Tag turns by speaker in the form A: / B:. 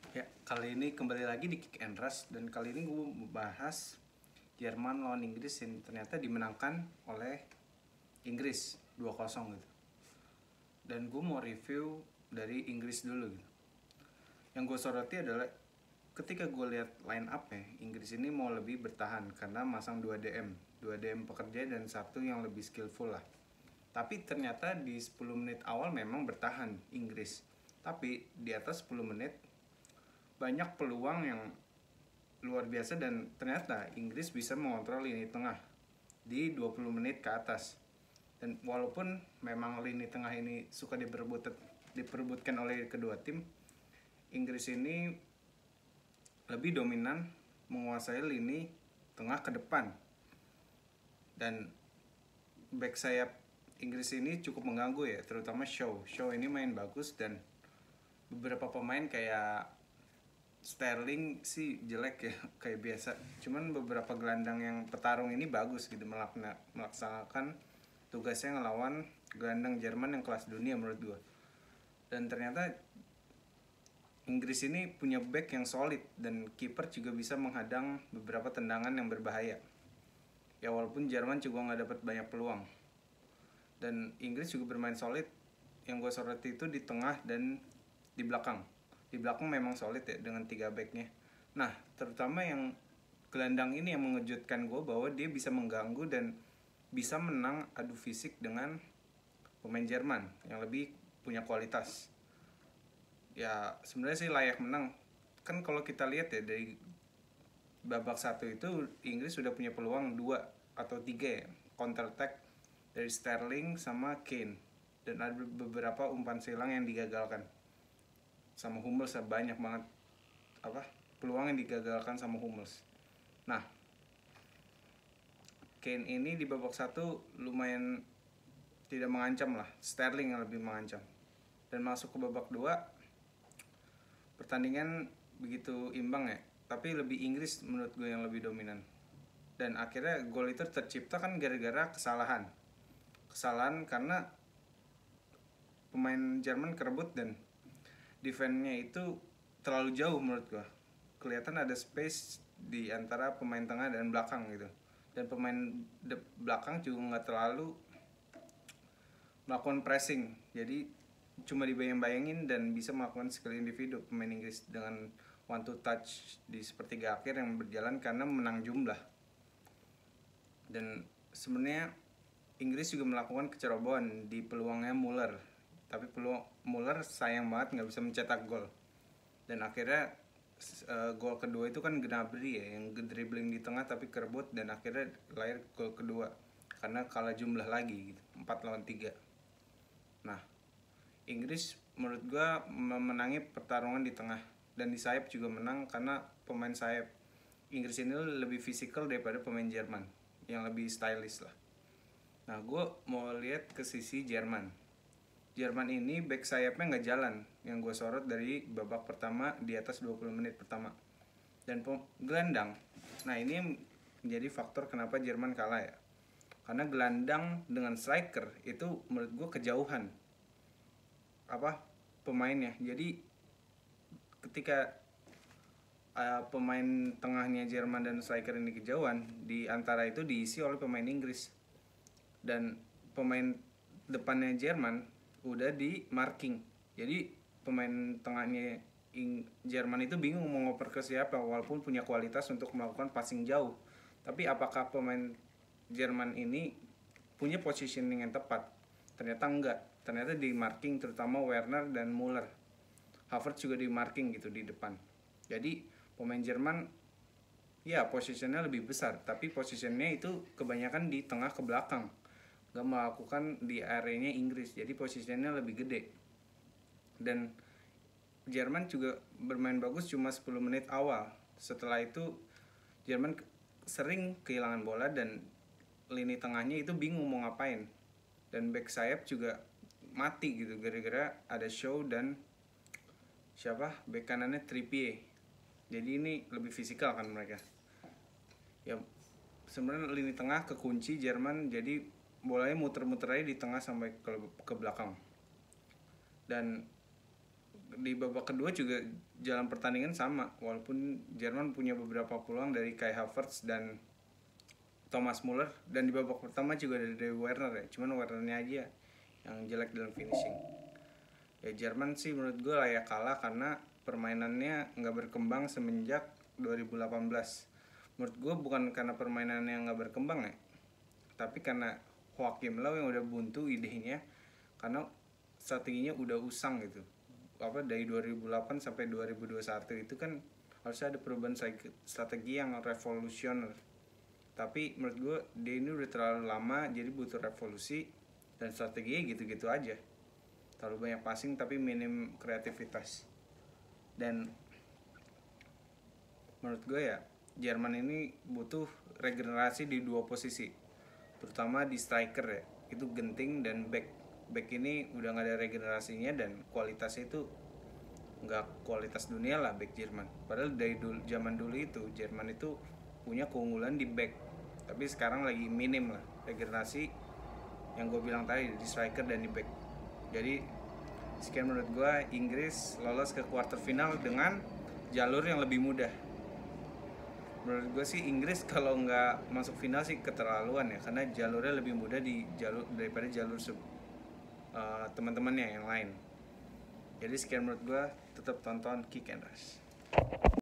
A: Ya, kali ini kembali lagi di Kick and Rush dan kali ini gue membahas Jerman lawan Inggris yang ternyata dimenangkan oleh Inggris 2-0 gitu. Dan gue mau review dari Inggris dulu gitu. Yang gue soroti adalah ketika gue lihat line up ya, Inggris ini mau lebih bertahan karena masang 2 DM pekerja dan satu yang lebih skillful lah. Tapi ternyata di 10 menit awal memang bertahan Inggris. Tapi di atas 10 menit banyak peluang yang luar biasa dan ternyata Inggris bisa mengontrol lini tengah di 20 menit ke atas. Dan walaupun memang lini tengah ini suka diperebutkan oleh kedua tim, Inggris ini lebih dominan menguasai lini tengah ke depan. Dan back sayap Inggris ini cukup mengganggu ya, terutama Shaw ini main bagus dan beberapa pemain kayak Sterling sih jelek ya kayak biasa. Cuman beberapa gelandang yang petarung ini bagus gitu melaksanakan tugasnya ngelawan gelandang Jerman yang kelas dunia menurut gue. Dan ternyata Inggris ini punya back yang solid dan kiper juga bisa menghadang beberapa tendangan yang berbahaya. Ya walaupun Jerman juga nggak dapat banyak peluang. Dan Inggris juga bermain solid. Yang gue soroti itu di tengah dan di belakang. Di belakang memang solid ya dengan 3 backnya. Nah terutama yang gelandang ini yang mengejutkan gue bahwa dia bisa mengganggu dan bisa menang adu fisik dengan pemain Jerman yang lebih punya kualitas. Ya sebenarnya sih layak menang. Kan kalau kita lihat ya dari babak satu itu Inggris sudah punya peluang 2 atau 3 ya, counter attack dari Sterling sama Kane, dan ada beberapa umpan silang yang digagalkan sama Hummels. Banyak banget peluang yang digagalkan sama Hummels. Nah Kane ini di babak satu lumayan tidak mengancam lah, Sterling yang lebih mengancam. Dan masuk ke babak 2 pertandingan begitu imbang ya, tapi lebih Inggris menurut gue yang lebih dominan. Dan akhirnya gol itu tercipta kan gara-gara kesalahan karena pemain Jerman kerebut dan defense-nya itu terlalu jauh menurut gua. Kelihatan ada space di antara pemain tengah dan belakang gitu. Dan pemain belakang juga nggak terlalu melakukan pressing. Jadi cuma dibayang-bayangin dan bisa melakukan skill individu pemain Inggris dengan one to touch di sepertiga akhir yang berjalan karena menang jumlah. Dan sebenarnya Inggris juga melakukan kecerobohan di peluangnya Muller, tapi peluang Muller sayang banget nggak bisa mencetak gol. Dan akhirnya gol kedua itu kan Gnabry ya yang dribbling di tengah tapi kerebut dan akhirnya lahir gol kedua karena kalah jumlah lagi gitu, 4 lawan 3. Nah Inggris menurut gua memenangi pertarungan di tengah dan di sayap juga menang karena pemain sayap Inggris ini lebih fisikal daripada pemain Jerman yang lebih stylish lah. Nah gue mau lihat ke sisi Jerman. Jerman ini back sayapnya nggak jalan, yang gue sorot dari babak pertama di atas 20 menit pertama. Dan gelandang, nah ini menjadi faktor kenapa Jerman kalah ya. Karena gelandang dengan striker itu menurut gue kejauhan pemainnya. Jadi ketika pemain tengahnya Jerman dan striker ini kejauhan, di antara itu diisi oleh pemain Inggris. Dan pemain depannya Jerman udah di marking. Jadi pemain tengahnya Jerman itu bingung mau ngoper ke siapa walaupun punya kualitas untuk melakukan passing jauh. Tapi apakah pemain Jerman ini punya positioning yang tepat? Ternyata enggak. Ternyata di marking terutama Werner dan Muller. Havertz juga di marking gitu di depan. Jadi pemain Jerman ya posisinya lebih besar, tapi posisinya itu kebanyakan di tengah ke belakang, gak melakukan di areanya Inggris, jadi posisinya lebih gede. Dan Jerman juga bermain bagus cuma 10 menit awal. Setelah itu Jerman sering kehilangan bola dan lini tengahnya itu bingung mau ngapain. Dan back sayap juga mati gitu gara-gara ada Shaw dan back kanannya Trippier. Jadi ini lebih fisikal kan mereka. Ya sebenarnya lini tengah kekunci Jerman, jadi bolanya muter-muter aja di tengah sampai ke belakang. Dan di babak kedua juga jalan pertandingan sama, walaupun Jerman punya beberapa peluang dari Kai Havertz dan Thomas Muller, dan di babak pertama juga dari Werner ya, cuman Wernernya aja yang jelek dalam finishing. Ya Jerman sih menurut gue layak kalah karena permainannya nggak berkembang semenjak 2018. Menurut gue bukan karena permainannya nggak berkembang ya, tapi karena Joachim Löw yang udah buntu idenya, karena strateginya udah usang gitu. Apa dari 2008 sampai 2021 itu kan harusnya ada perubahan strategi yang revolusioner. Tapi menurut gue dia ini udah terlalu lama, jadi butuh revolusi, dan strateginya gitu-gitu aja. Terlalu banyak passing tapi minim kreativitas. Dan menurut gue ya Jerman ini butuh regenerasi di dua posisi, terutama di striker ya, itu Genting dan back ini udah nggak ada regenerasinya, dan kualitasnya itu nggak kualitas dunia lah back Jerman. Padahal dari zaman dulu itu Jerman itu punya keunggulan di back, tapi sekarang lagi minim lah regenerasi yang gue bilang tadi di striker dan di back. Jadi sekian menurut gue, Inggris lolos ke quarter final dengan jalur yang lebih mudah. Menurut gue sih Inggris kalau nggak masuk final sih keterlaluan ya, karena jalurnya lebih mudah di jalur daripada jalur teman-temannya yang lain. Jadi sekian menurut gue, tetap tonton Kick and Rush.